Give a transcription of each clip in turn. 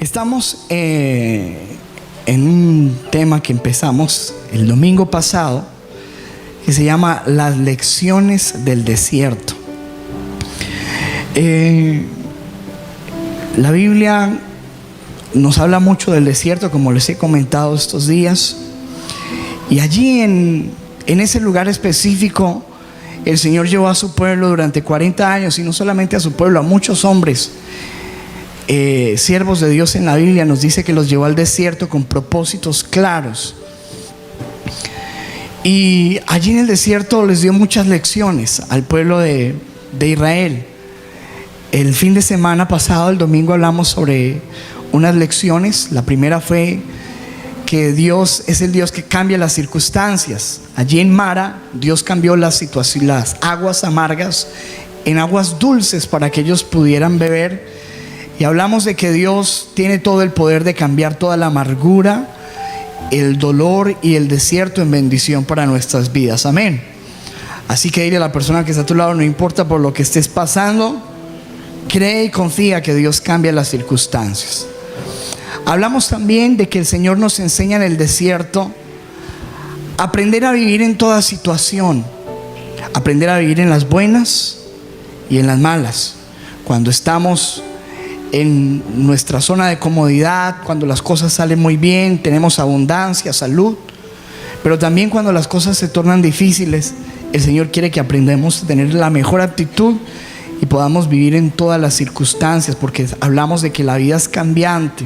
Estamos en un tema que empezamos el domingo pasado, que se llama las lecciones del desierto. La Biblia nos habla mucho del desierto, como les he comentado estos días, y allí en ese lugar específico el Señor llevó a su pueblo durante 40 años, y no solamente a su pueblo, a muchos hombres, siervos de Dios en la Biblia. Nos dice que los llevó al desierto con propósitos claros, y allí en el desierto les dio muchas lecciones al pueblo de Israel. El fin de semana pasado, el domingo, hablamos sobre unas lecciones. La primera fue que Dios es el Dios que cambia las circunstancias. Allí en Mara, Dios cambió las aguas amargas en aguas dulces para que ellos pudieran beber. Y hablamos de que Dios tiene todo el poder de cambiar toda la amargura, el dolor y el desierto en bendición para nuestras vidas. Amén. Así que dile a la persona que está a tu lado: no importa por lo que estés pasando, cree y confía que Dios cambia las circunstancias. Hablamos también de que el Señor nos enseña en el desierto a aprender a vivir en toda situación, aprender a vivir en las buenas y en las malas. Cuando estamos en nuestra zona de comodidad, cuando las cosas salen muy bien, tenemos abundancia, salud, pero también cuando las cosas se tornan difíciles, el Señor quiere que aprendamos a tener la mejor actitud y podamos vivir en todas las circunstancias, porque hablamos de que la vida es cambiante.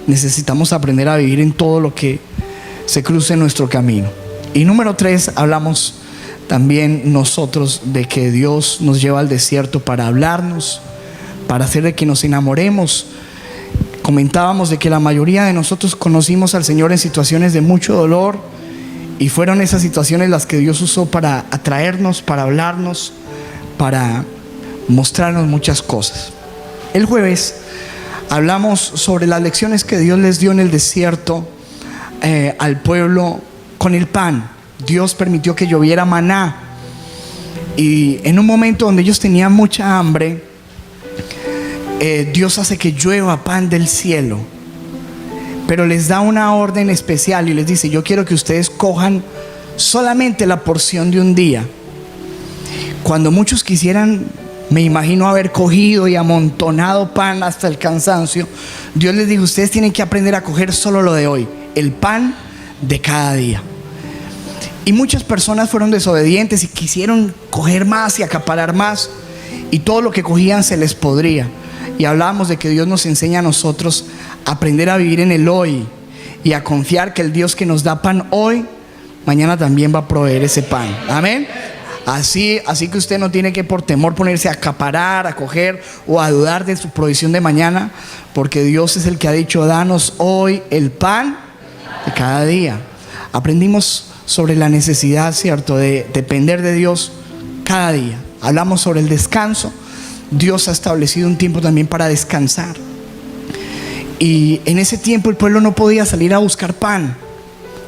Necesitamos aprender a vivir en todo lo que se cruce en nuestro camino. Y número 3, hablamos también nosotros de que Dios nos lleva al desierto para hablarnos, para hacer de que nos enamoremos. Comentábamos de que la mayoría de nosotros conocimos al Señor en situaciones de mucho dolor, y fueron esas situaciones las que Dios usó para atraernos, para hablarnos, para mostrarnos muchas cosas. El jueves hablamos sobre las lecciones que Dios les dio en el desierto al pueblo con el pan. Dios permitió que lloviera maná, y en un momento donde ellos tenían mucha hambre, Dios hace que llueva pan del cielo, pero les da una orden especial y les dice: yo quiero que ustedes cojan solamente la porción de un día. Cuando muchos quisieran, me imagino, haber cogido y amontonado pan hasta el cansancio, Dios les dijo: ustedes tienen que aprender a coger solo lo de hoy, el pan de cada día. Y muchas personas fueron desobedientes y quisieron coger más y acaparar más, y todo lo que cogían se les podría. Y hablábamos de que Dios nos enseña a nosotros a aprender a vivir en el hoy y a confiar que el Dios que nos da pan hoy, mañana también va a proveer ese pan. Amén. Así que usted no tiene que por temor ponerse a acaparar, a coger o a dudar de su provisión de mañana, porque Dios es el que ha dicho: danos hoy el pan de cada día. Aprendimos sobre la necesidad, ¿cierto?, de depender de Dios cada día. Hablamos sobre el descanso. Dios ha establecido un tiempo también para descansar, y en ese tiempo el pueblo no podía salir a buscar pan.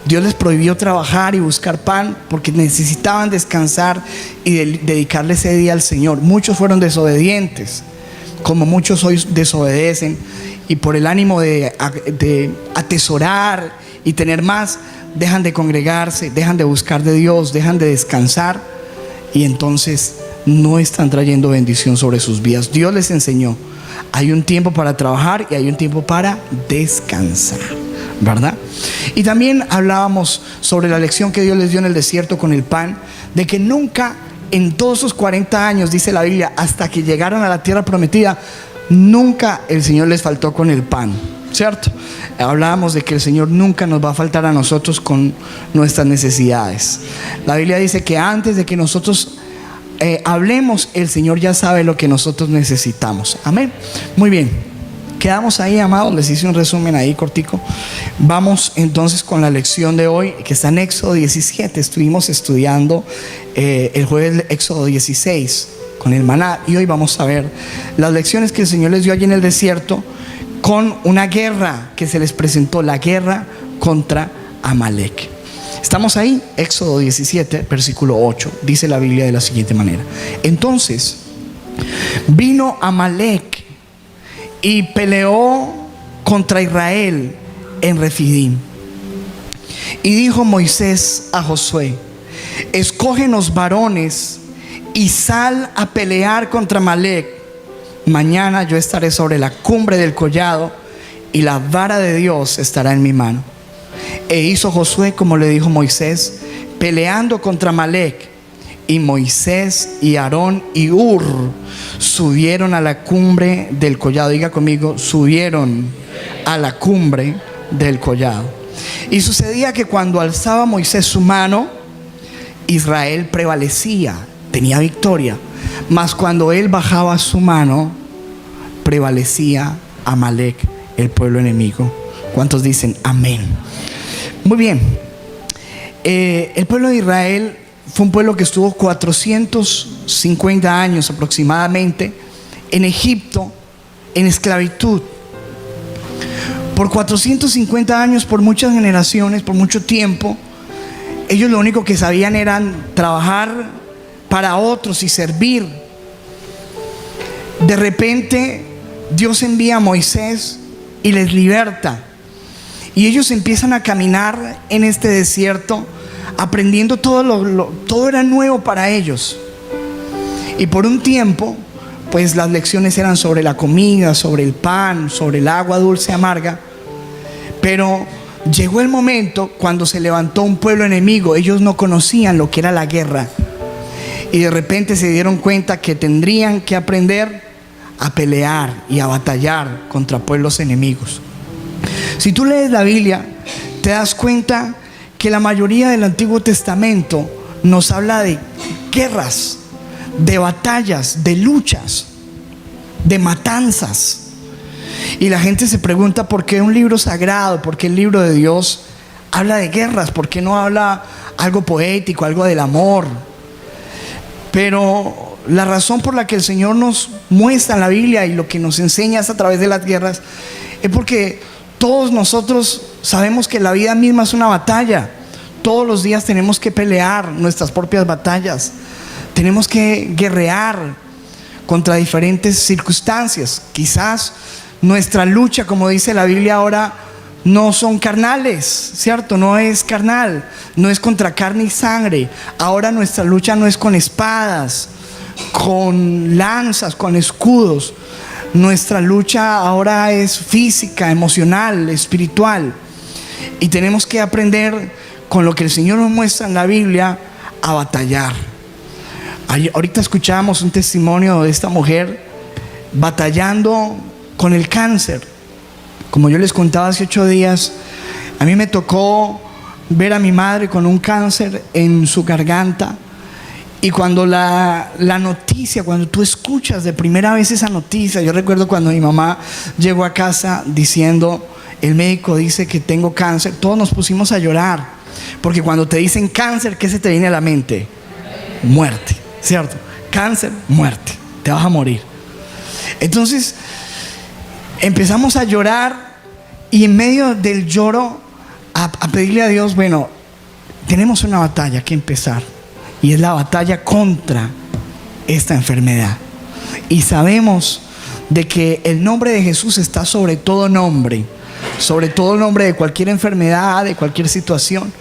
Dios les prohibió trabajar y buscar pan porque necesitaban descansar y dedicarle ese día al Señor. Muchos fueron desobedientes, como muchos hoy desobedecen, y por el ánimo de atesorar y tener más, dejan de congregarse, dejan de buscar de Dios, dejan de descansar, y entonces no están trayendo bendición sobre sus vidas. Dios les enseñó: hay un tiempo para trabajar y hay un tiempo para descansar, ¿verdad? Y también hablábamos sobre la lección que Dios les dio en el desierto con el pan, de que nunca en todos sus 40 años, dice la Biblia, hasta que llegaron a la tierra prometida, nunca el Señor les faltó con el pan, ¿cierto? Hablábamos de que el Señor nunca nos va a faltar a nosotros con nuestras necesidades. La Biblia dice que antes de que nosotros hablemos, el Señor ya sabe lo que nosotros necesitamos. Amén. Muy bien, quedamos ahí, amados. Les hice un resumen ahí cortico. Vamos entonces con la lección de hoy, que está en Éxodo 17. Estuvimos estudiando el jueves Éxodo 16 con el maná, y hoy vamos a ver las lecciones que el Señor les dio allí en el desierto con una guerra que se les presentó, la guerra contra Amalek. Estamos ahí, Éxodo 17, versículo 8. Dice la Biblia de la siguiente manera: entonces vino Amalek y peleó contra Israel en Refidim. Y dijo Moisés a Josué: escógenos varones y sal a pelear contra Amalec. Mañana yo estaré sobre la cumbre del collado y la vara de Dios estará en mi mano. E hizo Josué como le dijo Moisés, peleando contra Amalec. Y Moisés y Aarón y Hur subieron a la cumbre del collado. Diga conmigo: subieron a la cumbre del collado. Y sucedía que cuando alzaba Moisés su mano, Israel prevalecía, tenía victoria. Mas cuando él bajaba su mano, prevalecía Amalec, el pueblo enemigo. ¿Cuántos dicen amén? Muy bien. El pueblo de Israel fue un pueblo que estuvo 450 años aproximadamente en Egipto, en esclavitud. Por 450 años, por muchas generaciones, por mucho tiempo, ellos lo único que sabían era trabajar para otros y servir. De repente Dios envía a Moisés y les liberta, y ellos empiezan a caminar en este desierto, aprendiendo todo era nuevo para ellos. Y por un tiempo, pues las lecciones eran sobre la comida, sobre el pan, sobre el agua dulce amarga. Pero llegó el momento cuando se levantó un pueblo enemigo. Ellos no conocían lo que era la guerra, y de repente se dieron cuenta que tendrían que aprender a pelear y a batallar contra pueblos enemigos. Si tú lees la Biblia, te das cuenta que la mayoría del Antiguo Testamento nos habla de guerras, de batallas, de luchas, de matanzas. Y la gente se pregunta por qué un libro sagrado, por qué el libro de Dios habla de guerras, por qué no habla algo poético, algo del amor. Pero la razón por la que el Señor nos muestra en la Biblia y lo que nos enseña es a través de las guerras, es porque todos nosotros sabemos que la vida misma es una batalla. Todos los días tenemos que pelear nuestras propias batallas. Tenemos que guerrear contra diferentes circunstancias. Quizás nuestra lucha, como dice la Biblia ahora, no son carnales, ¿cierto? No es carnal, no es contra carne y sangre. Ahora nuestra lucha no es con espadas, con lanzas, con escudos. Nuestra lucha ahora es física, emocional, espiritual. Y tenemos que aprender, con lo que el Señor nos muestra en la Biblia, a batallar. Ahorita escuchábamos un testimonio de esta mujer batallando con el cáncer. Como yo les contaba hace 8 días, a mí me tocó ver a mi madre con un cáncer en su garganta. Y cuando la noticia, cuando tú escuchas de primera vez esa noticia, yo recuerdo cuando mi mamá llegó a casa diciendo: el médico dice que tengo cáncer, todos nos pusimos a llorar. Porque cuando te dicen cáncer, ¿qué se te viene a la mente? Muerte, ¿cierto? Cáncer, muerte, te vas a morir. Entonces empezamos a llorar, y en medio del lloro a pedirle a Dios: bueno, tenemos una batalla que empezar, y es la batalla contra esta enfermedad. Y sabemos de que el nombre de Jesús está sobre todo nombre de cualquier enfermedad, de cualquier situación.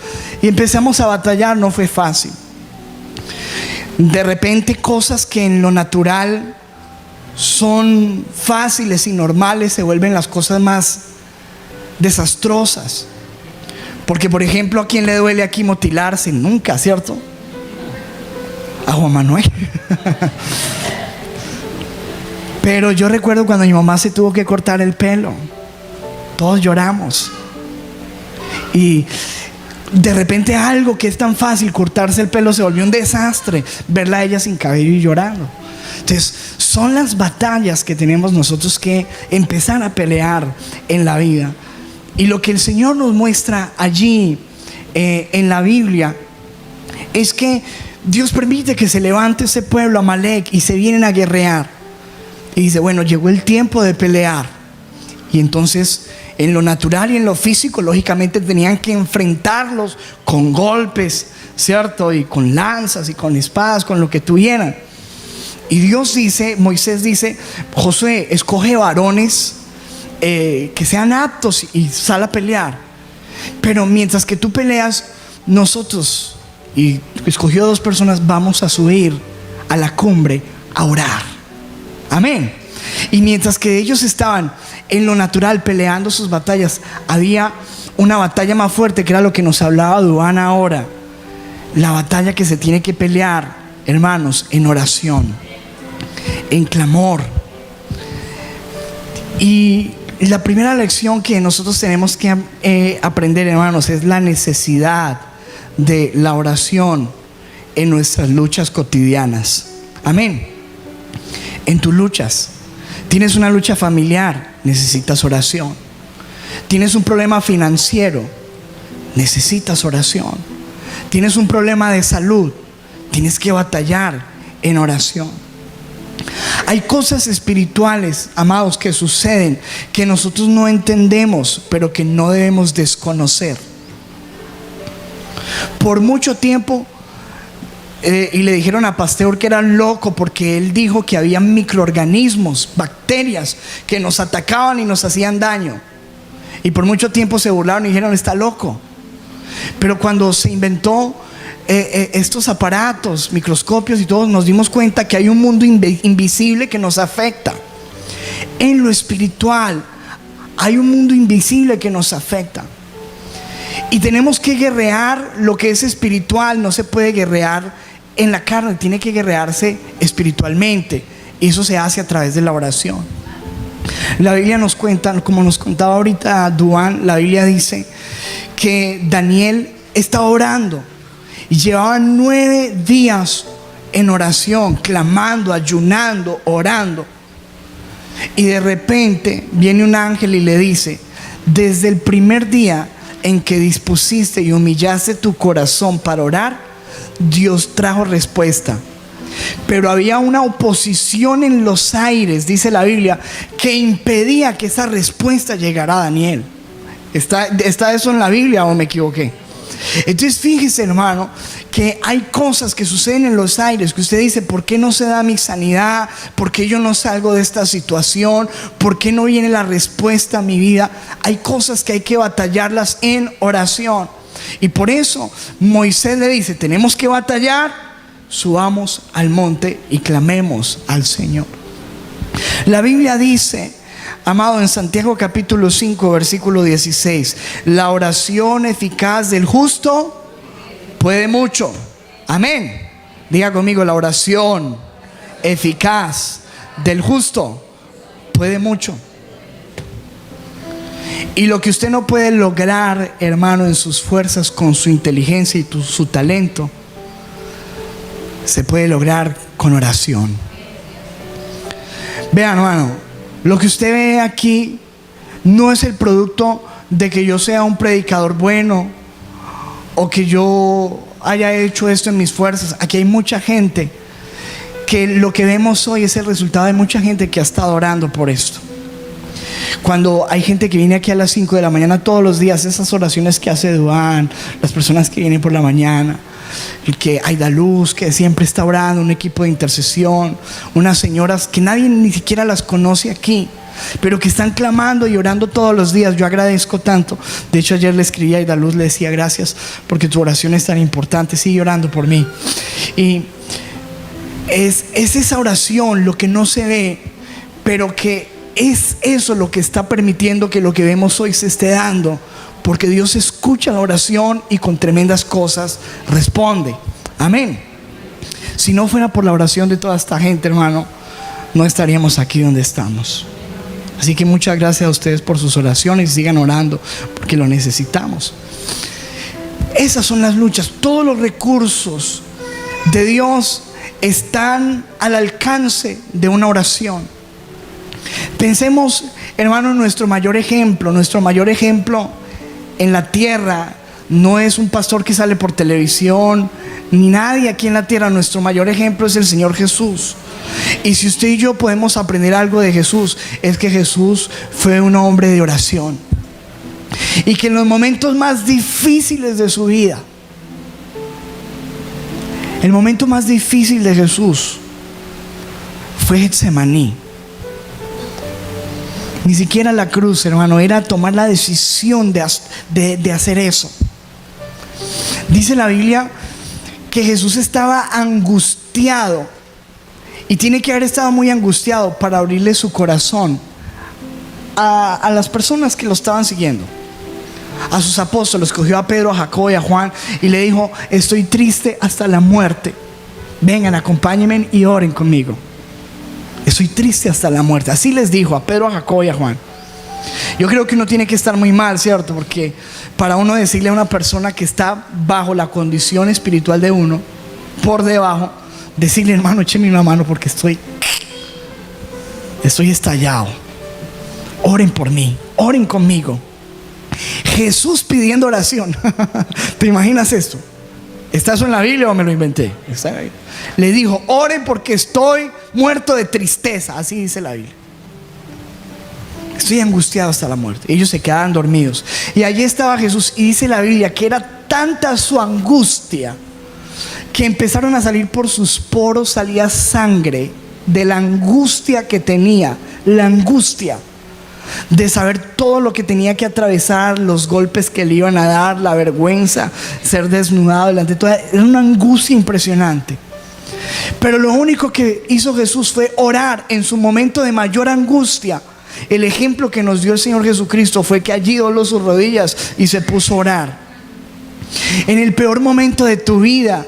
Y empezamos a batallar. No fue fácil. De repente, cosas que en lo natural son fáciles y normales se vuelven las cosas más desastrosas. Porque, por ejemplo, ¿a quién le duele aquí motilarse? Nunca, ¿cierto? A Juan Manuel. Pero yo recuerdo cuando mi mamá se tuvo que cortar el pelo, todos lloramos. Y de repente algo que es tan fácil, cortarse el pelo, se volvió un desastre. Verla a ella sin cabello y llorando. Entonces son las batallas que tenemos nosotros que empezar a pelear en la vida. Y lo que el Señor nos muestra allí en la Biblia es que Dios permite que se levante ese pueblo Amalec y se vienen a guerrear. Y dice: bueno, llegó el tiempo de pelear. Y entonces, en lo natural y en lo físico, lógicamente tenían que enfrentarlos con golpes, ¿cierto? Y con lanzas y con espadas, con lo que tuvieran. Y Dios dice, Moisés dice: Josué, escoge varones que sean aptos y sal a pelear. Pero mientras que tú peleas, nosotros, y escogió 2 personas, vamos a subir a la cumbre a orar. Amén. Y mientras que ellos estaban en lo natural peleando sus batallas, había una batalla más fuerte, que era lo que nos hablaba Duan ahora. La batalla que se tiene que pelear, hermanos, en oración, en clamor. Y la primera lección que nosotros tenemos que aprender, hermanos, es la necesidad de la oración en nuestras luchas cotidianas. Amén. En tus luchas. Tienes una lucha familiar, necesitas oración. Tienes un problema financiero, necesitas oración. Tienes un problema de salud, tienes que batallar en oración. Hay cosas espirituales, amados, que suceden que nosotros no entendemos, pero que no debemos desconocer. Por mucho tiempo y le dijeron a Pasteur que era loco, porque él dijo que había microorganismos, bacterias, que nos atacaban y nos hacían daño. Y por mucho tiempo se burlaron y dijeron: está loco. Pero cuando se inventó estos aparatos, microscopios y todo, nos dimos cuenta que hay un mundo invisible que nos afecta. En lo espiritual hay un mundo invisible que nos afecta. Y tenemos que guerrear lo que es espiritual. No se puede guerrear en la carne, tiene que guerrearse espiritualmente. Y eso se hace a través de la oración. La Biblia nos cuenta, como nos contaba ahorita Duan, la Biblia dice que Daniel estaba orando y llevaba 9 días en oración, clamando, ayunando, orando. Y de repente viene un ángel y le dice: desde el primer día en que dispusiste y humillaste tu corazón para orar, Dios trajo respuesta. Pero había una oposición en los aires, dice la Biblia, que impedía que esa respuesta llegara a Daniel. ¿Está eso en la Biblia o me equivoqué? Entonces fíjese, hermano, que hay cosas que suceden en los aires, que usted dice: ¿por qué no se da mi sanidad? ¿Por qué yo no salgo de esta situación? ¿Por qué no viene la respuesta a mi vida? Hay cosas que hay que batallarlas en oración. Y por eso Moisés le dice: tenemos que batallar, subamos al monte y clamemos al Señor. La Biblia dice, amado, en Santiago capítulo 5 versículo 16: la oración eficaz del justo puede mucho. Amén. Diga conmigo: la oración eficaz del justo puede mucho. Y lo que usted no puede lograr, hermano, en sus fuerzas, con su inteligencia y su talento, se puede lograr con oración. Vean, hermano, lo que usted ve aquí no es el producto de que yo sea un predicador bueno o que yo haya hecho esto en mis fuerzas. Aquí hay mucha gente que lo que vemos hoy es el resultado de mucha gente que ha estado orando por esto. Cuando hay gente que viene aquí a las 5 de la mañana todos los días, esas oraciones que hace Duan, las personas que vienen por la mañana, el que Aida Luz, que siempre está orando, un equipo de intercesión, unas señoras que nadie ni siquiera las conoce aquí, pero que están clamando y orando todos los días. Yo agradezco tanto. De hecho, ayer le escribí a Aida Luz, le decía: gracias porque tu oración es tan importante, sigue orando por mí. Y es esa oración lo que no se ve, pero que es eso lo que está permitiendo que lo que vemos hoy se esté dando, porque Dios escucha la oración y con tremendas cosas responde. Amén. Si no fuera por la oración de toda esta gente, hermano, no estaríamos aquí donde estamos. Así que muchas gracias a ustedes por sus oraciones. Sigan orando porque lo necesitamos. Esas son las luchas. Todos los recursos de Dios están al alcance de una oración. Pensemos, hermano, en nuestro mayor ejemplo. Nuestro mayor ejemplo en la tierra no es un pastor que sale por televisión, ni nadie aquí en la tierra. Nuestro mayor ejemplo es el Señor Jesús. Y si usted y yo podemos aprender algo de Jesús, es que Jesús fue un hombre de oración, y que en los momentos más difíciles de su vida, el momento más difícil de Jesús fue Getsemaní. Ni siquiera la cruz, hermano, era tomar la decisión de hacer eso. Dice la Biblia que Jesús estaba angustiado, y tiene que haber estado muy angustiado para abrirle su corazón a las personas que lo estaban siguiendo, a sus apóstoles. Cogió a Pedro, a Jacobo y a Juan y le dijo: estoy triste hasta la muerte, vengan, acompáñenme y oren conmigo. Estoy triste hasta la muerte. Así les dijo a Pedro, a Jacobo y a Juan. Yo creo que uno tiene que estar muy mal, ¿cierto? Porque para uno decirle a una persona que está bajo la condición espiritual de uno, por debajo, decirle: hermano, écheme una mano porque estoy estallado, oren por mí, oren conmigo. Jesús pidiendo oración. ¿Te imaginas esto? ¿Está eso en la Biblia o me lo inventé? Está en la Biblia. Le dijo: oren porque estoy muerto de tristeza. Así dice la Biblia. Estoy angustiado hasta la muerte. Ellos se quedaban dormidos. Y allí estaba Jesús. Y dice la Biblia que era tanta su angustia que empezaron a salir por sus poros, salía sangre de la angustia que tenía. La angustia de saber todo lo que tenía que atravesar, los golpes que le iban a dar, la vergüenza, ser desnudado delante de toda. Era una angustia impresionante. Pero lo único que hizo Jesús fue orar en su momento de mayor angustia. El ejemplo que nos dio el Señor Jesucristo fue que allí dobló sus rodillas y se puso a orar. En el peor momento de tu vida,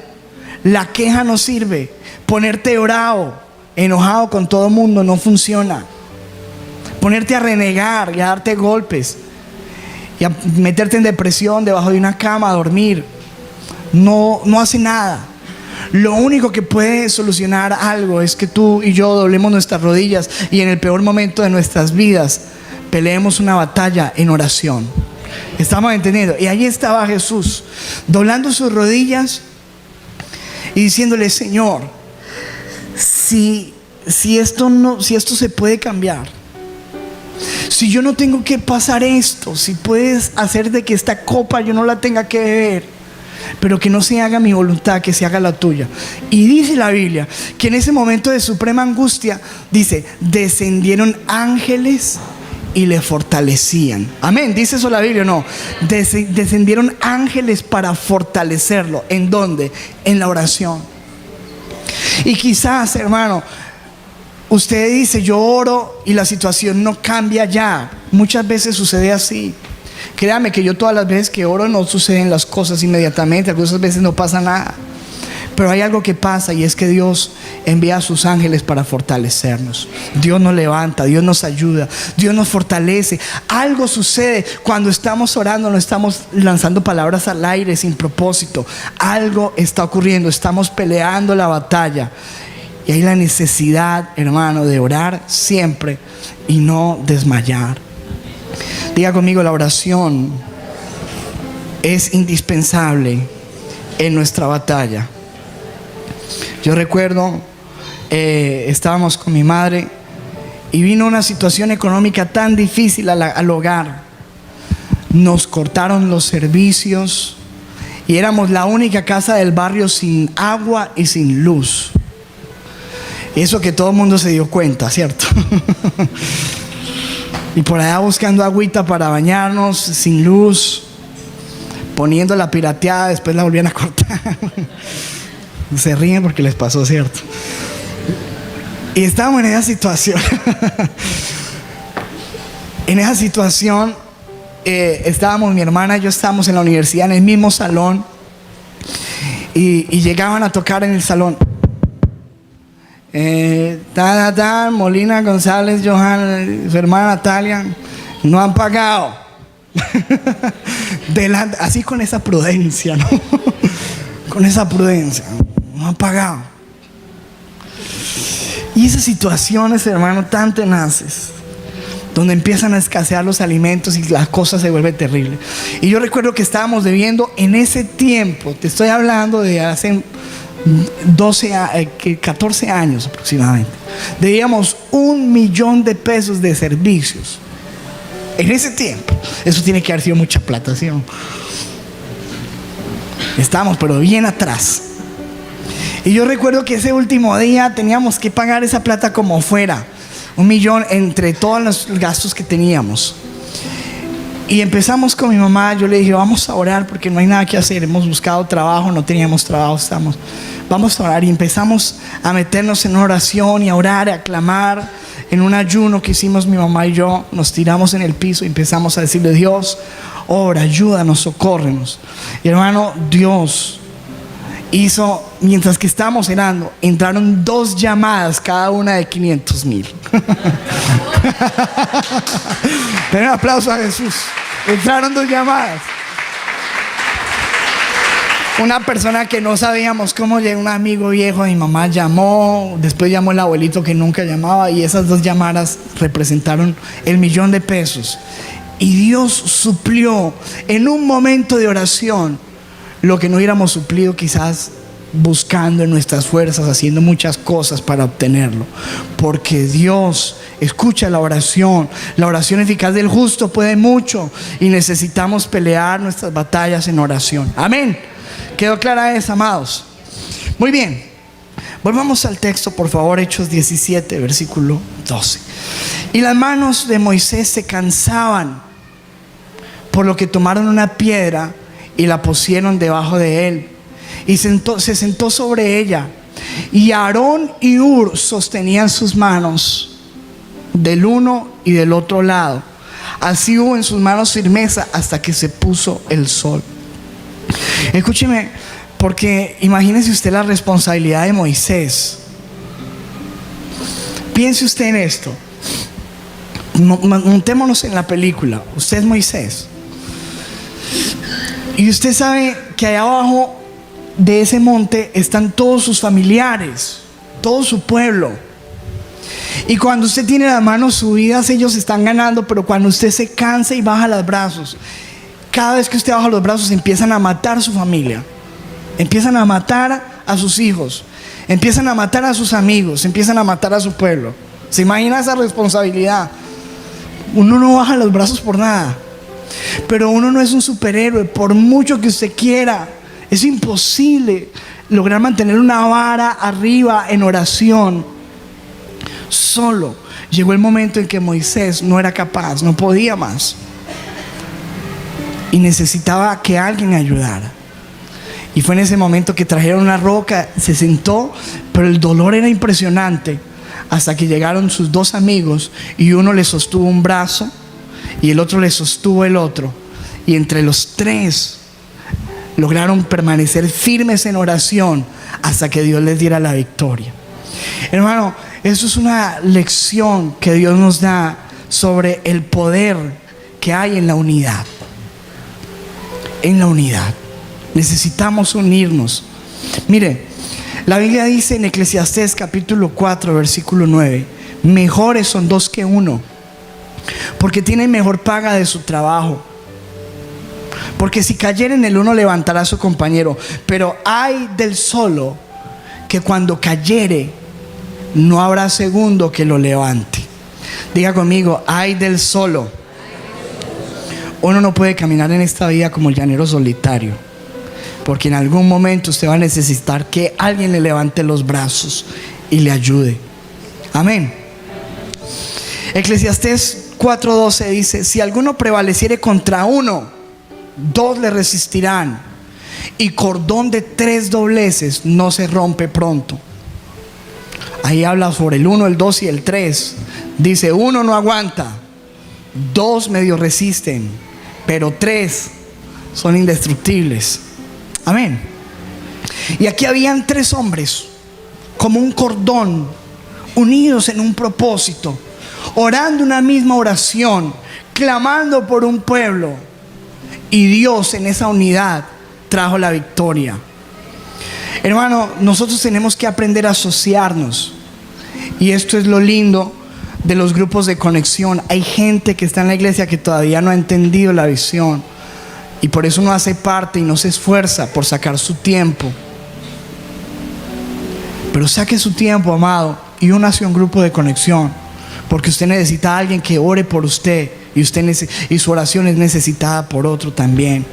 la queja no sirve. Ponerte bravo, enojado con todo el mundo no funciona. Ponerte a renegar y a darte golpes y a meterte en depresión debajo de una cama a dormir no hace nada. Lo único que puede solucionar algo es que tú y yo doblemos nuestras rodillas y en el peor momento de nuestras vidas peleemos una batalla en oración. ¿Estamos entendiendo? Y allí estaba Jesús doblando sus rodillas y diciéndole: Señor, si esto se puede cambiar, si yo no tengo que pasar esto, si puedes hacer de que esta copa yo no la tenga que beber, pero que no se haga mi voluntad, que se haga la tuya. Y dice la Biblia que en ese momento de suprema angustia, dice, descendieron ángeles y le fortalecían. Amén, dice eso la Biblia, ¿no? Descendieron ángeles para fortalecerlo. ¿En dónde? En la oración. Y quizás, hermano, usted dice: yo oro y la situación no cambia ya. Muchas veces sucede así. Créame que yo todas las veces que oro no suceden las cosas inmediatamente. Algunas veces no pasa nada. Pero hay algo que pasa, y es que Dios envía a sus ángeles para fortalecernos. Dios nos levanta, Dios nos ayuda, Dios nos fortalece. Algo sucede cuando estamos orando, no estamos lanzando palabras al aire sin propósito. Algo está ocurriendo, estamos peleando la batalla. Y hay la necesidad, hermano, de orar siempre y no desmayar. Diga conmigo: la oración es indispensable en nuestra batalla. Yo recuerdo, estábamos con mi madre y vino una situación económica tan difícil al hogar. Nos cortaron los servicios y éramos la única casa del barrio sin agua y sin luz. Eso que todo el mundo se dio cuenta, ¿cierto? Y por allá buscando agüita para bañarnos, sin luz, poniendo la pirateada, después la volvían a cortar. Se ríen porque les pasó, ¿cierto? Y estábamos en esa situación. En esa situación estábamos, mi hermana y yo estábamos en la universidad, en el mismo salón, y llegaban a tocar en el salón. Molina, González, Johan, su hermana Natalia, no han pagado. Delante, así con esa prudencia, ¿no? Con esa prudencia, no han pagado. Y esas situaciones, hermano, tan tenaces, donde empiezan a escasear los alimentos y la cosa se vuelve terrible. Y yo recuerdo que estábamos debiendo en ese tiempo, te estoy hablando de hace 14 años aproximadamente, debíamos $1,000,000 de servicios. En ese tiempo, eso tiene que haber sido mucha plata, ¿sí? Estábamos pero bien atrás. Y yo recuerdo que ese último día teníamos que pagar esa plata como fuera. 1 millón entre todos los gastos que teníamos. Y empezamos con mi mamá. Yo le dije, vamos a orar porque no hay nada que hacer. Hemos buscado trabajo, no teníamos trabajo, vamos a orar. Y empezamos a meternos en una oración y a orar, a clamar. En un ayuno que hicimos mi mamá y yo, nos tiramos en el piso y empezamos a decirle, Dios, obra, ayúdanos, socórrenos. Y hermano, Dios hizo, mientras que estábamos orando, entraron 2 llamadas, cada una de 500,000. Den un aplauso a Jesús. Entraron 2 llamadas. Una persona que no sabíamos cómo llegó, un amigo viejo de mi mamá llamó, después llamó el abuelito que nunca llamaba, y esas 2 llamadas representaron el $1,000,000. Y Dios suplió en un momento de oración lo que no hubiéramos suplido quizás buscando en nuestras fuerzas, haciendo muchas cosas para obtenerlo. Porque Dios escucha la oración eficaz del justo puede mucho, y necesitamos pelear nuestras batallas en oración. Amén. ¿Quedó clara esa, amados? Muy bien, volvamos al texto, por favor. Hechos 17, versículo 12. Y las manos de Moisés se cansaban, por lo que tomaron una piedra y la pusieron debajo de él, y se sentó sobre ella. Y Aarón y Hur sostenían sus manos del uno y del otro lado. Así hubo en sus manos firmeza hasta que se puso el sol. Escúcheme, porque imagínese usted la responsabilidad de Moisés. Piense usted en esto. Montémonos en la película. Usted es Moisés, y usted sabe que allá abajo de ese monte están todos sus familiares, todo su pueblo. Y cuando usted tiene las manos subidas, ellos están ganando. Pero cuando usted se cansa y baja los brazos, cada vez que usted baja los brazos, empiezan a matar a su familia, empiezan a matar a sus hijos, empiezan a matar a sus amigos, empiezan a matar a su pueblo. ¿Se imagina esa responsabilidad? Uno no baja los brazos por nada. Pero uno no es un superhéroe. Por mucho que usted quiera, es imposible lograr mantener una vara arriba en oración solo. Llegó el momento en que Moisés no era capaz, no podía más, y necesitaba que alguien le ayudara. Y fue en ese momento que trajeron una roca, se sentó, pero el dolor era impresionante, hasta que llegaron sus 2 amigos, y uno le sostuvo un brazo y el otro le sostuvo el otro, y entre los 3 lograron permanecer firmes en oración hasta que Dios les diera la victoria. Hermano, eso es una lección que Dios nos da sobre el poder que hay en la unidad. En la unidad necesitamos unirnos. Mire, la Biblia dice en Eclesiastés capítulo 4 versículo 9: mejores son 2 que 1, porque tienen mejor paga de su trabajo. Porque si cayeren el uno, levantará a su compañero. Pero ay del solo, que cuando cayere no habrá segundo que lo levante. Diga conmigo: ay del solo. Uno no puede caminar en esta vida como el llanero solitario, porque en algún momento usted va a necesitar que alguien le levante los brazos y le ayude. Amén. Eclesiastés 4:12 dice: si alguno prevaleciere contra uno, 2 le resistirán, y cordón de 3 dobleces no se rompe pronto. Ahí habla sobre el 1, el 2 y el 3. Dice: 1 no aguanta, 2 medio resisten, pero 3 son indestructibles. Amén. Y aquí habían 3 hombres, como un cordón, unidos en un propósito, orando una misma oración, clamando por un pueblo. Y Dios en esa unidad trajo la victoria. Hermano, nosotros tenemos que aprender a asociarnos. Y esto es lo lindo de los grupos de conexión. Hay gente que está en la iglesia que todavía no ha entendido la visión, y por eso no hace parte y no se esfuerza por sacar su tiempo. Pero saque su tiempo, amado, y únase a un grupo de conexión, porque usted necesita a alguien que ore por usted, y su oración es necesitada por otro también.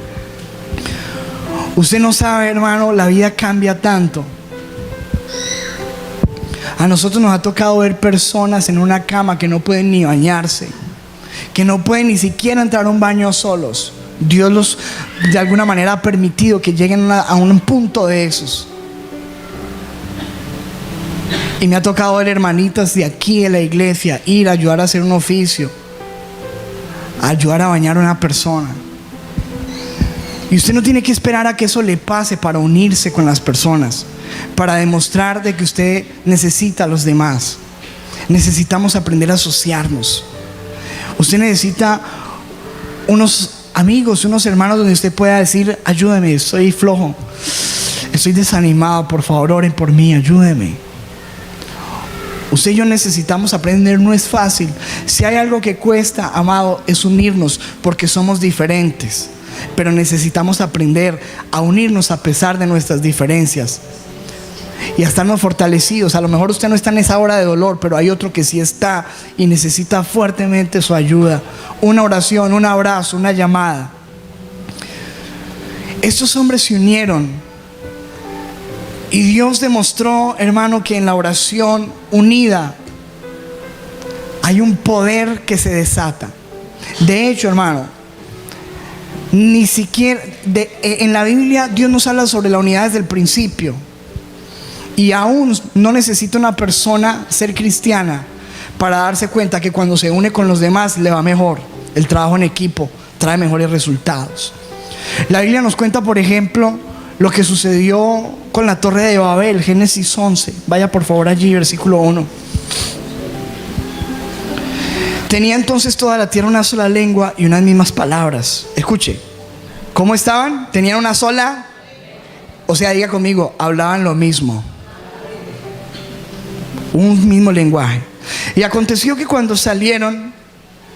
Usted no sabe, hermano, la vida cambia tanto. A nosotros nos ha tocado ver personas en una cama que no pueden ni bañarse, que no pueden ni siquiera entrar a un baño solos. Dios los de alguna manera ha permitido que lleguen a un punto de esos. Y me ha tocado ver hermanitas de aquí de la iglesia ir a ayudar a hacer un oficio, a ayudar a bañar a una persona. Y usted no tiene que esperar a que eso le pase para unirse con las personas, para demostrar de que usted necesita a los demás. Necesitamos aprender a asociarnos. Usted necesita unos amigos, unos hermanos donde usted pueda decir: ayúdeme, estoy flojo, estoy desanimado, por favor oren por mí, ayúdeme. Usted y yo necesitamos aprender, no es fácil. Si hay algo que cuesta, amado, es unirnos, porque somos diferentes. Pero necesitamos aprender a unirnos a pesar de nuestras diferencias y a estarnos fortalecidos. A lo mejor usted no está en esa hora de dolor, pero hay otro que sí está y necesita fuertemente su ayuda. Una oración, un abrazo, una llamada. Estos hombres se unieron y Dios demostró, hermano, que en la oración unida hay un poder que se desata. De hecho, hermano, ni siquiera en la Biblia Dios nos habla sobre la unidad desde el principio. Y aún no necesita una persona ser cristiana para darse cuenta que cuando se une con los demás le va mejor. El trabajo en equipo trae mejores resultados. La Biblia nos cuenta, por ejemplo, lo que sucedió con la torre de Babel, Génesis 11. Vaya por favor allí, versículo 1. Tenía entonces toda la tierra una sola lengua y unas mismas palabras. Escuche, ¿cómo estaban? Tenían una sola, o sea, diga conmigo, hablaban lo mismo, un mismo lenguaje. Y aconteció que cuando salieron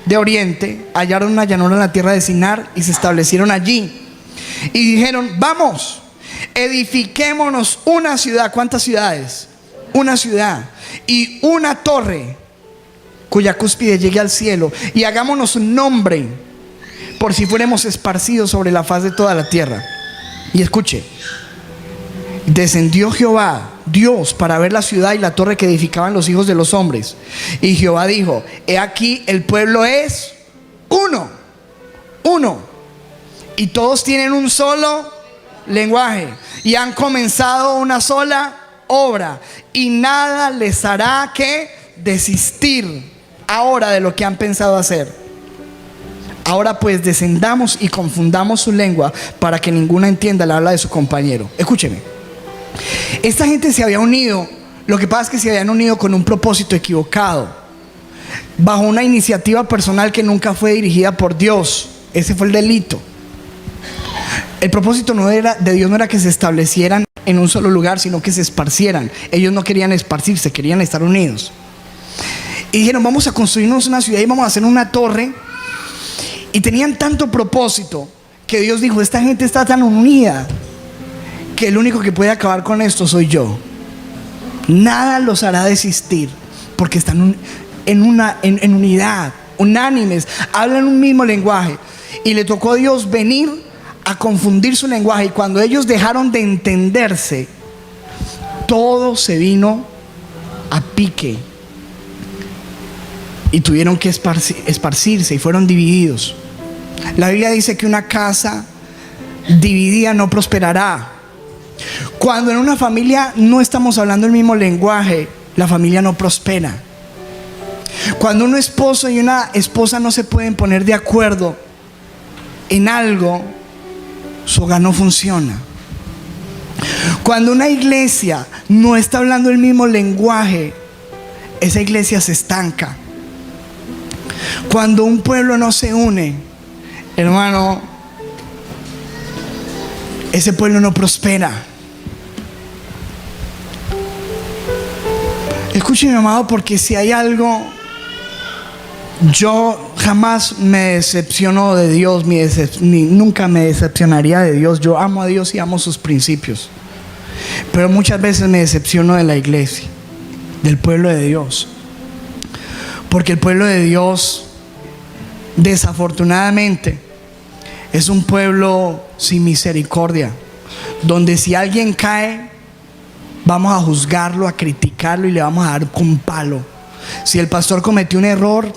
de oriente, hallaron una llanura en la tierra de Sinar y se establecieron allí. Y dijeron: vamos, edifiquémonos una ciudad. ¿Cuántas ciudades? Una ciudad y una torre cuya cúspide llegue al cielo, y hagámonos un nombre, por si fuéramos esparcidos sobre la faz de toda la tierra. Y escuche, descendió Jehová, Dios, para ver la ciudad y la torre que edificaban los hijos de los hombres. Y Jehová dijo: he aquí, el pueblo es uno, y todos tienen un solo lenguaje, y han comenzado una sola obra, y nada les hará que desistir ahora de lo que han pensado hacer. Ahora pues descendamos y confundamos su lengua, para que ninguna entienda el habla de su compañero. Escúcheme, esta gente se había unido. Lo que pasa es que se habían unido con un propósito equivocado, bajo una iniciativa personal que nunca fue dirigida por Dios. Ese fue el delito. El propósito de Dios no era que se establecieran en un solo lugar, sino que se esparcieran. Ellos no querían esparcirse, querían estar unidos. Y dijeron: vamos a construirnos una ciudad y vamos a hacer una torre. Y tenían tanto propósito que Dios dijo: esta gente está tan unida que el único que puede acabar con esto soy yo. Nada los hará desistir, porque están en unidad, unánimes, hablan un mismo lenguaje. Y le tocó a Dios venir a confundir su lenguaje. Y cuando ellos dejaron de entenderse, todo se vino a pique y tuvieron que esparcirse y fueron divididos. La Biblia dice que una casa dividida no prosperará. Cuando en una familia no estamos hablando el mismo lenguaje, la familia no prospera. Cuando un esposo y una esposa no se pueden poner de acuerdo en algo, su hogar no funciona. Cuando una iglesia no está hablando el mismo lenguaje, esa iglesia se estanca. Cuando un pueblo no se une, hermano, ese pueblo no prospera. Escúcheme, amado, porque si hay algo, yo jamás me decepciono de Dios, nunca me decepcionaría de Dios. Yo amo a Dios y amo sus principios, pero muchas veces me decepciono de la iglesia, del pueblo de Dios, porque el pueblo de Dios, desafortunadamente, es un pueblo sin misericordia, donde si alguien cae, vamos a juzgarlo, a criticarlo y le vamos a dar con palo. Si el pastor cometió un error,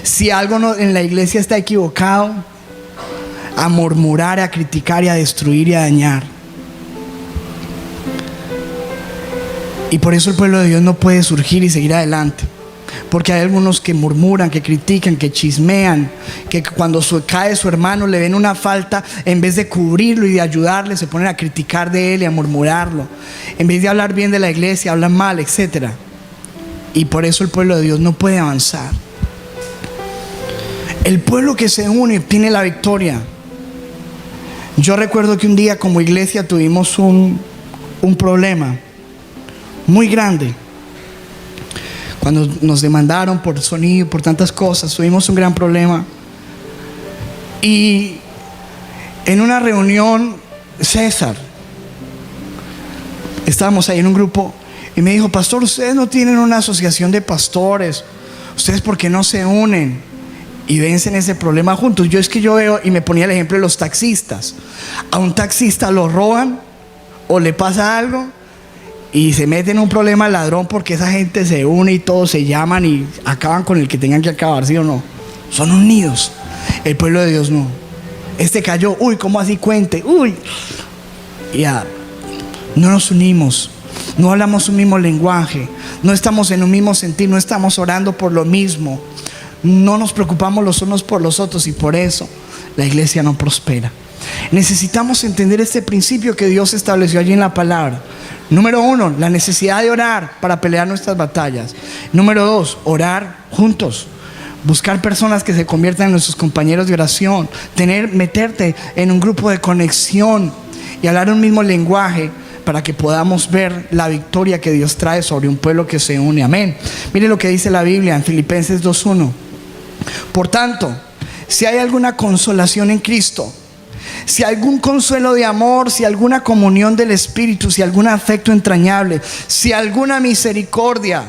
si algo en la iglesia está equivocado, a murmurar, a criticar y a destruir y a dañar. Y por eso el pueblo de Dios no puede surgir y seguir adelante, porque hay algunos que murmuran, que critican, que chismean, que cuando cae su hermano le ven una falta, en vez de cubrirlo y de ayudarle, se ponen a criticar de él y a murmurarlo. En vez de hablar bien de la iglesia, hablan mal, etc. Y por eso el pueblo de Dios no puede avanzar. El pueblo que se une tiene la victoria. Yo recuerdo que un día como iglesia tuvimos un problema muy grande. Cuando nos demandaron por sonido, por tantas cosas, tuvimos un gran problema. Y en una reunión, César, estábamos ahí en un grupo y me dijo: pastor, ustedes no tienen una asociación de pastores, ustedes ¿por qué no se unen y vencen ese problema juntos? Yo veo, y me ponía el ejemplo de los taxistas. A un taxista lo roban o le pasa algo y se mete en un problema el ladrón, porque esa gente se une y todos se llaman y acaban con el que tengan que acabar, ¿sí o no? Son unidos. El pueblo de Dios no. Este cayó, uy, ¿cómo así cuente? Uy, ya, no nos unimos, no hablamos un mismo lenguaje, no estamos en un mismo sentir, no estamos orando por lo mismo, no nos preocupamos los unos por los otros, y por eso la iglesia no prospera. Necesitamos entender este principio que Dios estableció allí en la palabra. Número 1, la necesidad de orar para pelear nuestras batallas. Número 2, orar juntos. Buscar personas que se conviertan en nuestros compañeros de oración. Meterte en un grupo de conexión y hablar un mismo lenguaje para que podamos ver la victoria que Dios trae sobre un pueblo que se une. Amén. Mire lo que dice la Biblia en Filipenses 2:1. Por tanto, si hay alguna consolación en Cristo, si algún consuelo de amor, si alguna comunión del Espíritu, si algún afecto entrañable, si alguna misericordia,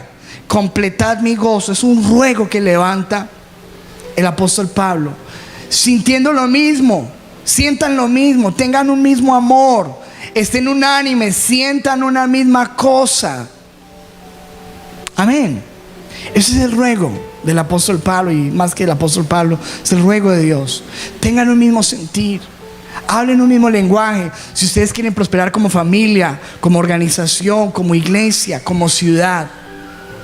completad mi gozo. Es un ruego que levanta el apóstol Pablo. Sintiendo lo mismo, sientan lo mismo, tengan un mismo amor, estén unánimes, sientan una misma cosa. Amén. Ese es el ruego del apóstol Pablo, y más que el apóstol Pablo, es el ruego de Dios. Tengan un mismo sentir, hablen un mismo lenguaje. Si ustedes quieren prosperar como familia, como organización, como iglesia, como ciudad,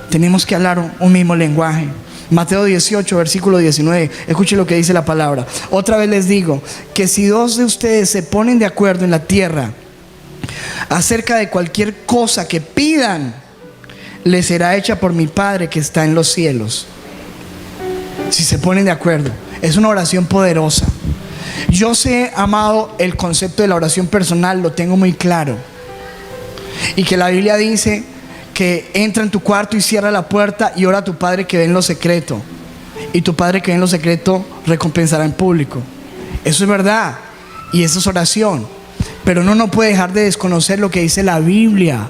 tenemos que hablar un mismo lenguaje. Mateo 18, versículo 19. Escuchen lo que dice la palabra. Otra vez les digo que si 2 de ustedes se ponen de acuerdo en la tierra acerca de cualquier cosa que pidan, les será hecha por mi Padre que está en los cielos. Si se ponen de acuerdo, es una oración poderosa. Yo sé, amado, el concepto de la oración personal, lo tengo muy claro. Y que la Biblia dice que entra en tu cuarto y cierra la puerta y ora a tu Padre que ve en lo secreto, y tu Padre que ve en lo secreto recompensará en público. Eso es verdad, y eso es oración. Pero no puede dejar de desconocer lo que dice la Biblia,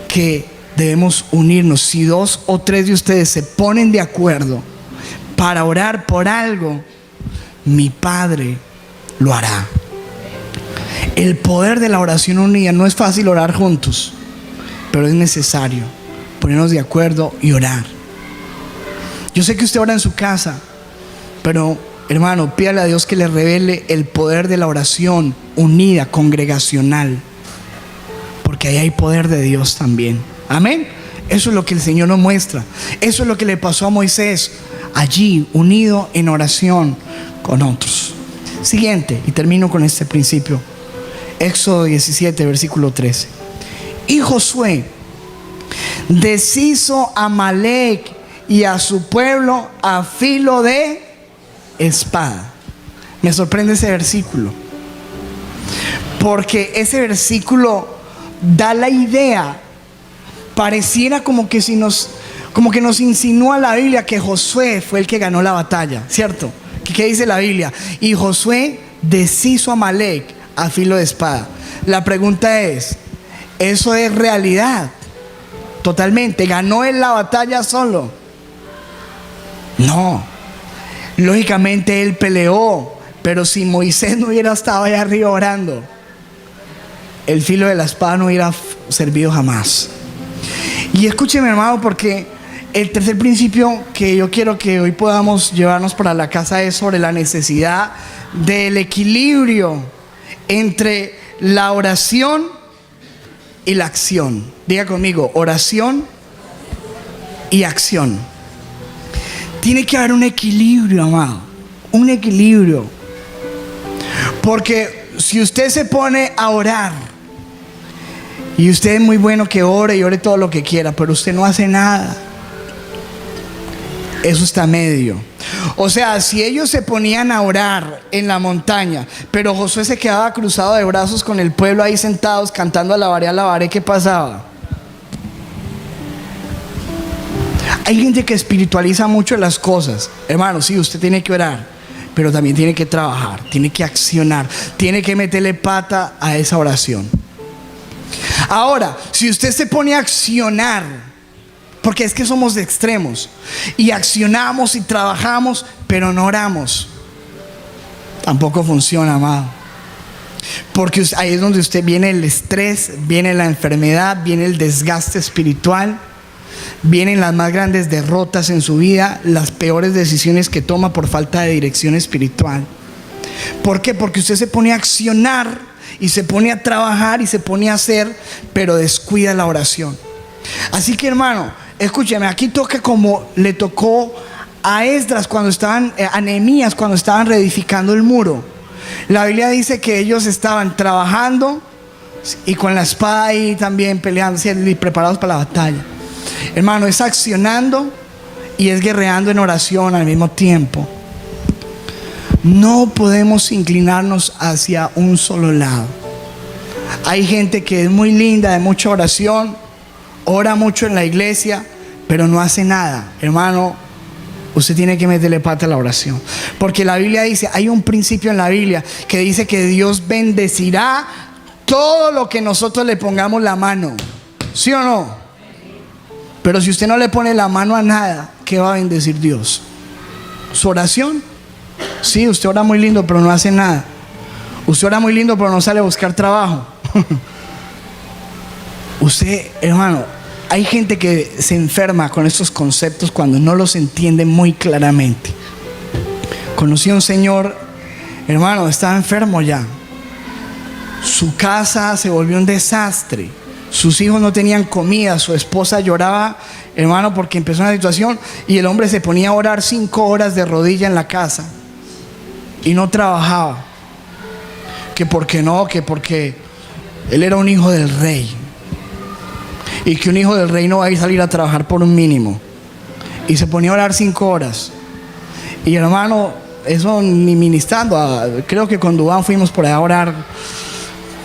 que debemos unirnos. Si 2 o 3 de ustedes se ponen de acuerdo para orar por algo, mi Padre lo hará. El poder de la oración unida. No es fácil orar juntos, pero es necesario ponernos de acuerdo y orar. Yo sé que usted ora en su casa, pero hermano, pídale a Dios que le revele el poder de la oración unida, congregacional, porque ahí hay poder de Dios también. Amén. Eso es lo que el Señor nos muestra. Eso es lo que le pasó a Moisés, allí unido en oración con otros. Siguiente, y termino con este principio. Éxodo 17, versículo 13. Y Josué deshizo a Amalec y a su pueblo a filo de espada. Me sorprende ese versículo, porque ese versículo da la idea, pareciera como que nos insinúa la Biblia que Josué fue el que ganó la batalla, ¿cierto? ¿Qué dice la Biblia? Y Josué deshizo a Amalec a filo de espada. La pregunta es, ¿eso es realidad? Totalmente. ¿Ganó él la batalla solo? No. Lógicamente él peleó, pero si Moisés no hubiera estado allá arriba orando, el filo de la espada no hubiera servido jamás. Y escúcheme, hermano, porque el tercer principio que yo quiero que hoy podamos llevarnos para la casa es sobre la necesidad del equilibrio entre la oración y la acción. Diga conmigo, oración y acción. Tiene que haber un equilibrio, amado, un equilibrio. Porque si usted se pone a orar, y usted es muy bueno que ore y ore todo lo que quiera, pero usted no hace nada, eso está medio. O sea, si ellos se ponían a orar en la montaña, pero Josué se quedaba cruzado de brazos con el pueblo ahí sentados cantando alabaré, ¿qué pasaba? Hay gente que espiritualiza mucho las cosas. Hermano, sí, usted tiene que orar, pero también tiene que trabajar, tiene que accionar, tiene que meterle pata a esa oración. Ahora, si usted se pone a accionar, porque es que somos de extremos, y accionamos y trabajamos, pero no oramos, tampoco funciona, amado. Porque ahí es donde usted viene el estrés, viene la enfermedad, viene el desgaste espiritual, vienen las más grandes derrotas en su vida, las peores decisiones que toma por falta de dirección espiritual. ¿Por qué? Porque usted se pone a accionar y se pone a trabajar y se pone a hacer, pero descuida la oración. Así que, hermano, escúcheme, aquí toca como le tocó a Esdras cuando estaban, a Nehemías cuando estaban reedificando el muro. La Biblia dice que ellos estaban trabajando y con la espada ahí también peleando y preparados para la batalla. Hermano, es accionando y es guerreando en oración al mismo tiempo. No podemos inclinarnos hacia un solo lado. Hay gente que es muy linda, de mucha oración, ora mucho en la iglesia, pero no hace nada. Hermano, usted tiene que meterle pata a la oración. Porque la Biblia dice, hay un principio en la Biblia que dice que Dios bendecirá todo lo que nosotros le pongamos la mano. ¿Sí o no? Pero si usted no le pone la mano a nada, ¿qué va a bendecir Dios? ¿Su oración? Sí, usted ora muy lindo, pero no hace nada. Usted ora muy lindo, pero no sale a buscar trabajo. Usted, hermano, hay gente que se enferma con estos conceptos cuando no los entiende muy claramente. Conocí a un señor, hermano, estaba enfermo ya. Su casa se volvió un desastre. Sus hijos no tenían comida, su esposa lloraba, hermano, porque empezó una situación y el hombre se ponía a orar 5 horas de rodilla en la casa y no trabajaba. Que porque no, que porque él era un hijo del rey y que un hijo del rey no va a salir a trabajar por un mínimo, y se ponía a orar 5 horas. Y hermano, eso ni ministrando, creo que con Dubán fuimos por allá a orar.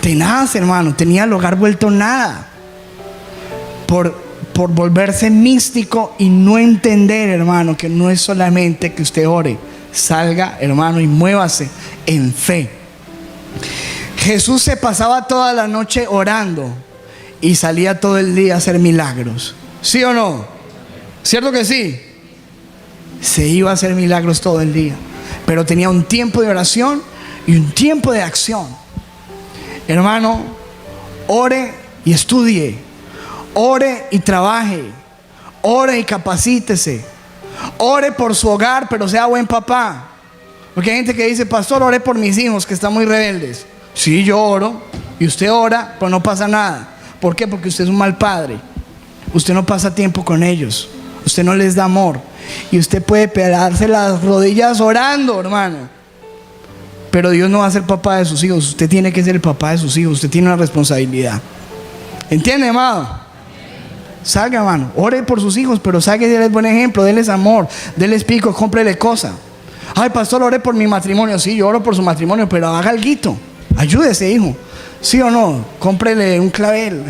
Tenaz, hermano, tenía el hogar vuelto nada por volverse místico y no entender, hermano, que no es solamente que usted ore, salga, hermano, y muévase en fe. Jesús se pasaba toda la noche orando y salía todo el día a hacer milagros. ¿Sí o no? ¿Cierto que sí? Se iba a hacer milagros todo el día, pero tenía un tiempo de oración y un tiempo de acción. Hermano, ore y estudie, ore y trabaje, ore y capacítese, ore por su hogar, pero sea buen papá. Porque hay gente que dice, pastor, oré por mis hijos que están muy rebeldes. Sí, yo oro y usted ora, pero no pasa nada. ¿Por qué? Porque usted es un mal padre. Usted no pasa tiempo con ellos, usted no les da amor, y usted puede pegarse las rodillas orando, hermano, pero Dios no va a ser papá de sus hijos. Usted tiene que ser el papá de sus hijos. Usted tiene una responsabilidad. ¿Entiende, amado? Salga, hermano, ore por sus hijos, pero salga y déles buen ejemplo, déles amor, déles pico, cómprele cosas. Ay, pastor, oré por mi matrimonio. Sí, yo oro por su matrimonio, pero haga alguito, ayúdese, hijo. ¿Sí o no? Cómprele un clavel.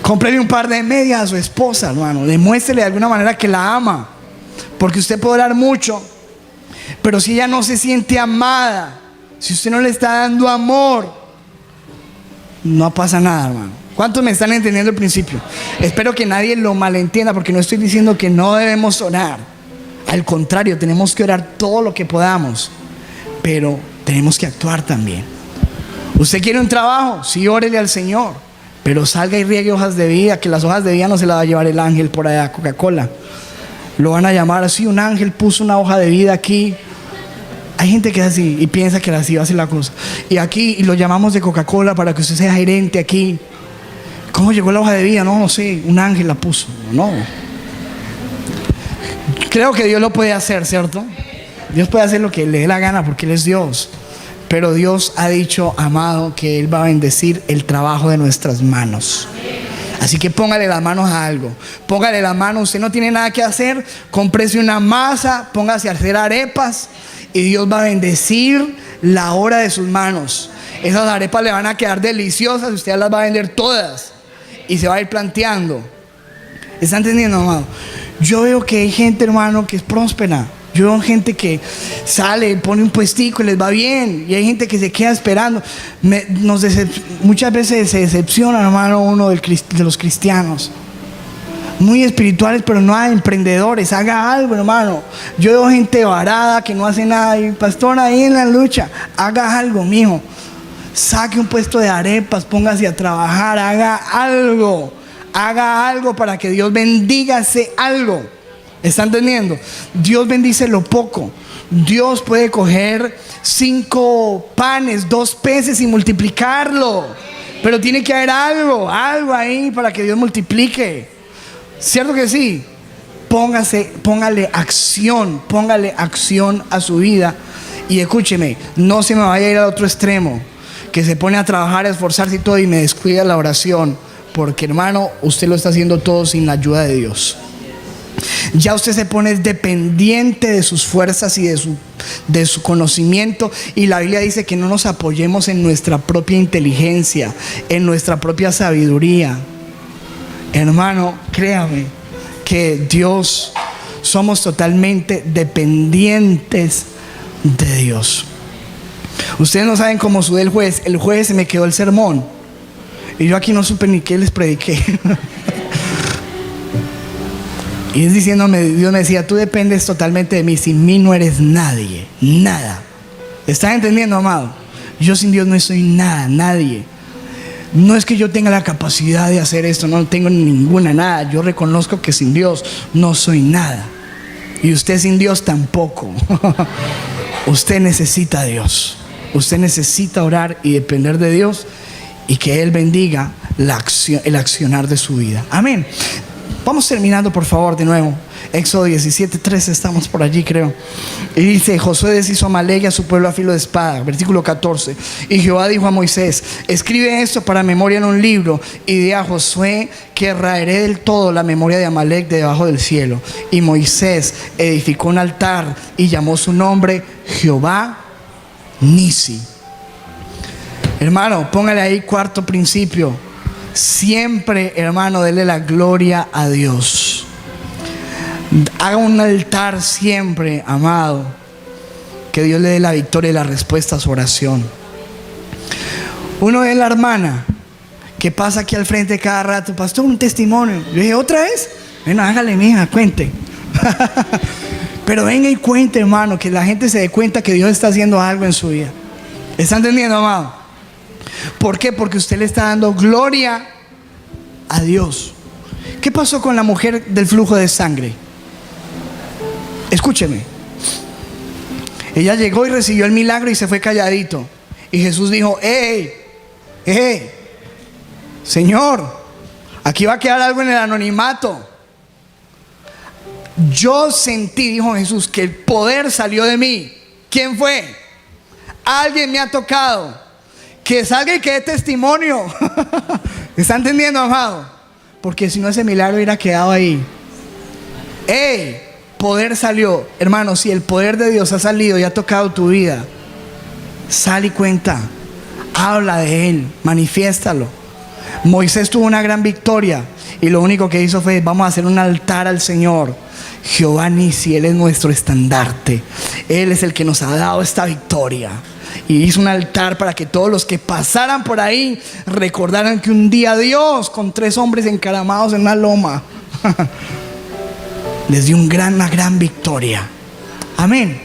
Cómprele un par de medias a su esposa, hermano. Demuéstrele de alguna manera que la ama. Porque usted puede orar mucho, pero si ella no se siente amada, si usted no le está dando amor, no pasa nada, hermano. ¿Cuántos me están entendiendo el principio? Espero que nadie lo malentienda, porque no estoy diciendo que no debemos orar. Al contrario, tenemos que orar todo lo que podamos, pero tenemos que actuar también. ¿Usted quiere un trabajo? Sí, órele al Señor, pero salga y riegue hojas de vida, que las hojas de vida no se las va a llevar el ángel por allá, Coca-Cola. Lo van a llamar así, un ángel puso una hoja de vida aquí. Hay gente que es así y piensa que así va a ser la cosa. Y aquí y lo llamamos de Coca-Cola para que usted sea gerente aquí. ¿Cómo llegó la hoja de vida? No sé, un ángel la puso. No. Creo que Dios lo puede hacer, ¿cierto? Dios puede hacer lo que le dé la gana porque Él es Dios. Pero Dios ha dicho, amado, que Él va a bendecir el trabajo de nuestras manos. Así que póngale las manos a algo. Póngale la mano, usted no tiene nada que hacer, cómprese una masa, póngase a hacer arepas y Dios va a bendecir la obra de sus manos. Esas arepas le van a quedar deliciosas, usted las va a vender todas y se va a ir planteando. ¿Está entendiendo, amado? Yo veo que hay gente, hermano, que es próspera. Yo veo gente que sale, pone un puestico y les va bien. Y hay gente que se queda esperando. Muchas veces se decepciona, hermano, uno de los cristianos. Muy espirituales, pero no hay emprendedores. Haga algo, hermano. Yo veo gente varada que no hace nada. Y pastor, ahí en la lucha, haga algo, mijo. Saque un puesto de arepas, póngase a trabajar, haga algo. Haga algo para que Dios bendiga ese algo. ¿Está entendiendo? Dios bendice lo poco. Dios puede coger 5 panes, 2 peces y multiplicarlo. Pero tiene que haber algo ahí para que Dios multiplique. ¿Cierto que sí? Póngale acción a su vida. Y escúcheme, no se me vaya a ir al otro extremo, que se pone a trabajar, a esforzarse y todo y me descuida la oración. Porque, hermano, usted lo está haciendo todo sin la ayuda de Dios. Ya usted se pone dependiente de sus fuerzas y de su conocimiento. Y la Biblia dice que no nos apoyemos en nuestra propia inteligencia, en nuestra propia sabiduría. Hermano, créame que Dios, somos totalmente dependientes de Dios. Ustedes no saben cómo sudé el jueves. El jueves se me quedó el sermón y yo aquí no supe ni qué les prediqué. Y es diciéndome, Dios me decía, tú dependes totalmente de mí, sin mí no eres nadie, nada. ¿Estás entendiendo, amado? Yo sin Dios no soy nada, nadie. No es que yo tenga la capacidad de hacer esto, no tengo ninguna, nada. Yo reconozco que sin Dios no soy nada. Y usted sin Dios tampoco. Usted necesita a Dios. Usted necesita orar y depender de Dios y que Él bendiga el accionar de su vida. Amén. Vamos terminando, por favor, de nuevo. Éxodo 17:13, estamos por allí, creo. Y dice: Josué deshizo a Amalek y a su pueblo a filo de espada. Versículo 14. Y Jehová dijo a Moisés: escribe esto para memoria en un libro, y di a Josué que raeré del todo la memoria de Amalek de debajo del cielo. Y Moisés edificó un altar y llamó su nombre Jehová Nisi. Hermano, póngale ahí cuarto principio. Siempre, hermano, dele la gloria a Dios. Haga un altar siempre, amado. Que Dios le dé la victoria y la respuesta a su oración. Uno ve la hermana que pasa aquí al frente cada rato: pastor, un testimonio. Yo dije: ¿otra vez? Bueno, hágale, mija, cuente. Pero venga y cuente, hermano, que la gente se dé cuenta que Dios está haciendo algo en su vida. ¿Está entendiendo, amado? ¿Por qué? Porque usted le está dando gloria a Dios. ¿Qué pasó con la mujer del flujo de sangre? Escúcheme. Ella llegó y recibió el milagro y se fue calladito. Y Jesús dijo: Señor, aquí va a quedar algo en el anonimato. Yo sentí, dijo Jesús, que el poder salió de mí. ¿Quién fue? Alguien me ha tocado. Que salga y que dé testimonio. ¿Está entendiendo, amado? Porque si no, ese milagro hubiera quedado ahí. Poder salió. Hermano, si el poder de Dios ha salido y ha tocado tu vida, sal y cuenta. Habla de Él, manifiéstalo. Moisés tuvo una gran victoria y lo único que hizo fue: vamos a hacer un altar al Señor. Jehová Nisi, Él es nuestro estandarte. Él es el que nos ha dado esta victoria. Y hizo un altar para que todos los que pasaran por ahí recordaran que un día Dios, con 3 hombres encaramados en una loma, les dio una gran victoria. Amén.